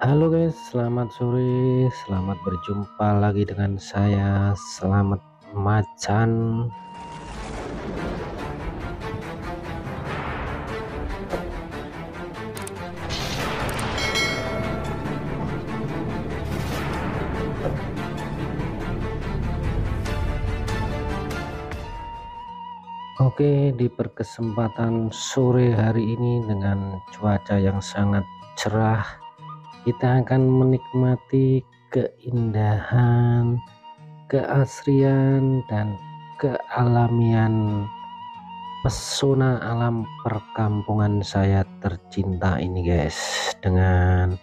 Halo guys, selamat sore, selamat berjumpa lagi dengan saya, Selamat Macan. Oke, di perkesempatan sore hari ini dengan cuaca yang sangat cerah, kita akan menikmati keindahan, keasrian, dan kealamian pesona alam perkampungan saya tercinta ini guys, dengan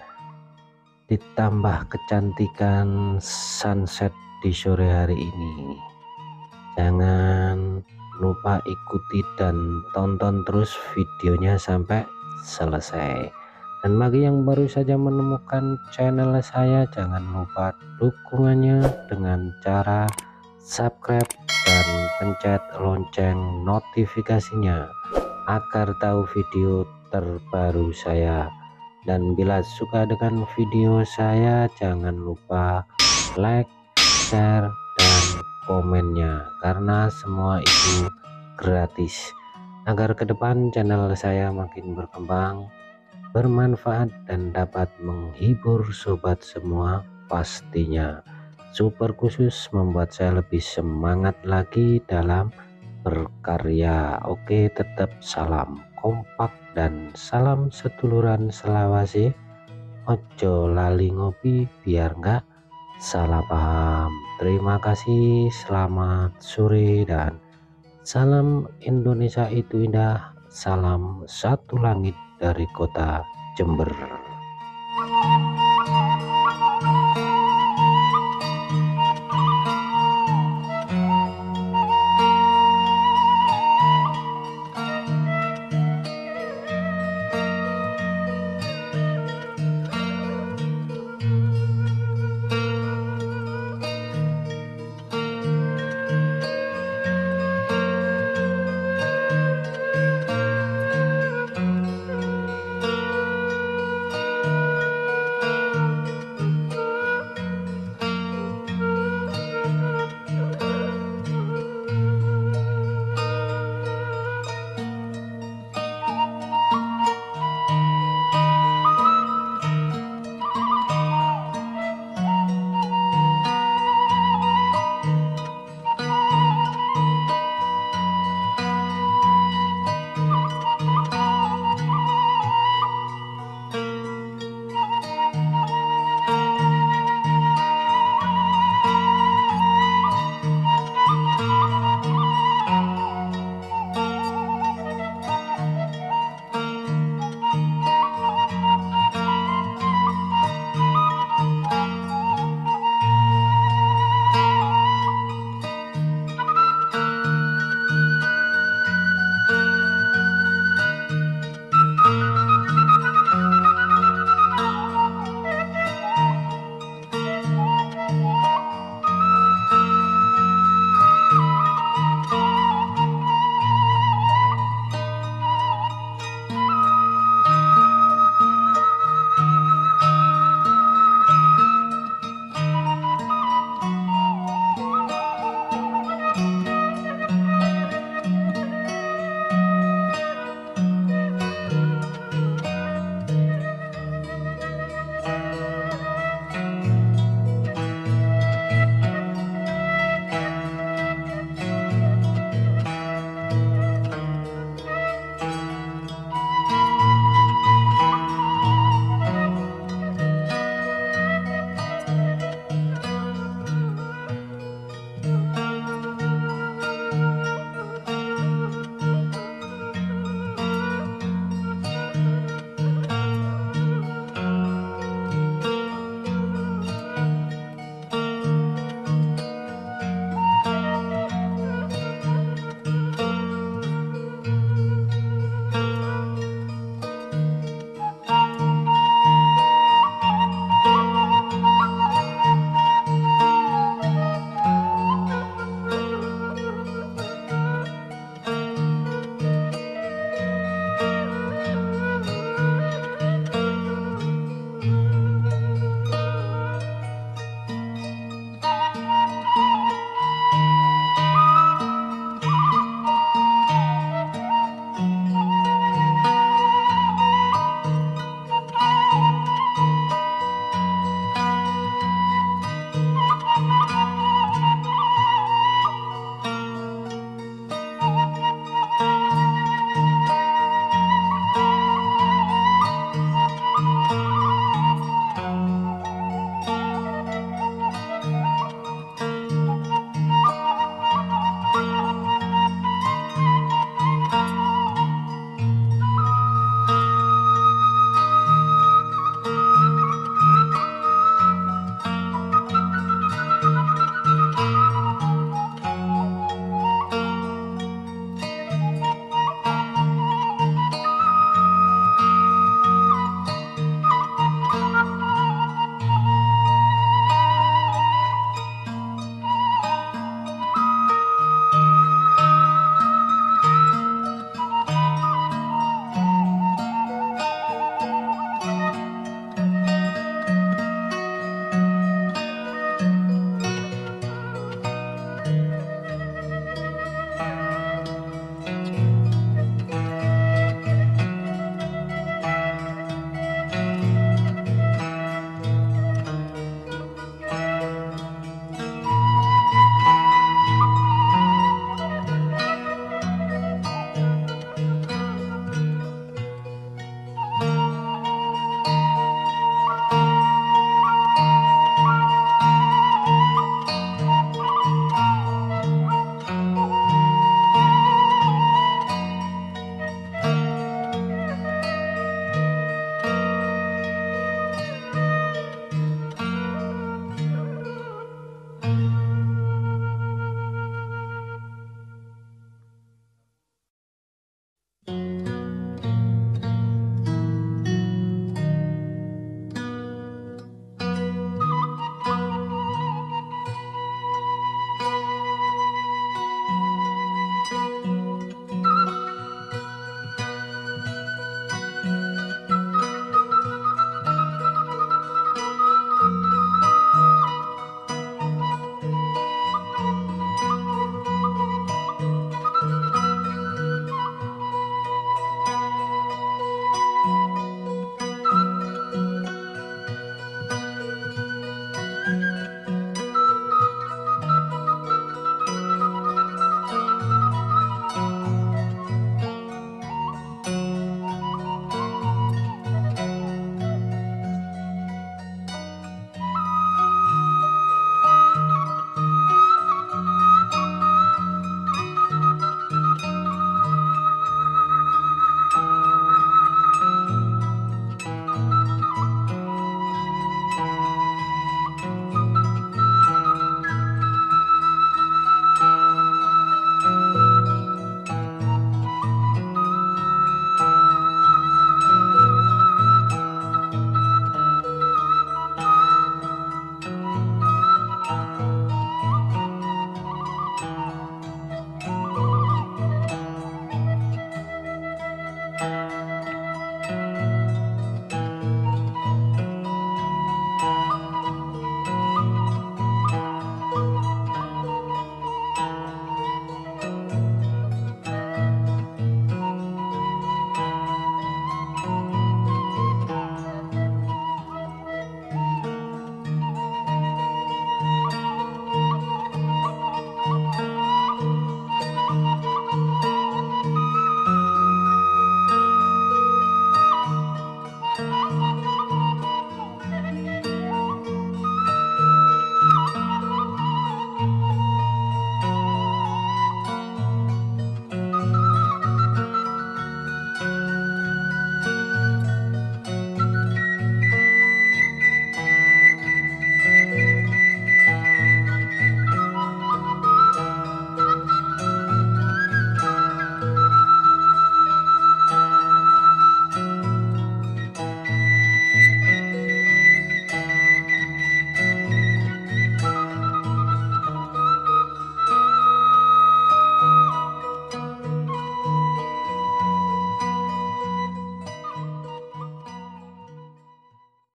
ditambah kecantikan sunset di sore hari ini. Jangan lupa ikuti dan tonton terus videonya sampai selesai. Dan bagi yang baru saja menemukan channel saya, jangan lupa dukungannya dengan cara subscribe dan pencet lonceng notifikasinya agar tahu video terbaru saya. Dan bila suka dengan video saya, jangan lupa like, share, dan komennya, karena semua itu gratis agar ke depan channel saya makin berkembang, bermanfaat, dan dapat menghibur sobat semua pastinya. Super khusus membuat saya lebih semangat lagi dalam berkarya. Oke, tetap salam kompak dan salam seduluran selawase. Ojo lali ngopi biar nggak salah paham. Terima kasih, selamat sore, dan salam Indonesia itu indah. Salam satu langit dari kota Jember.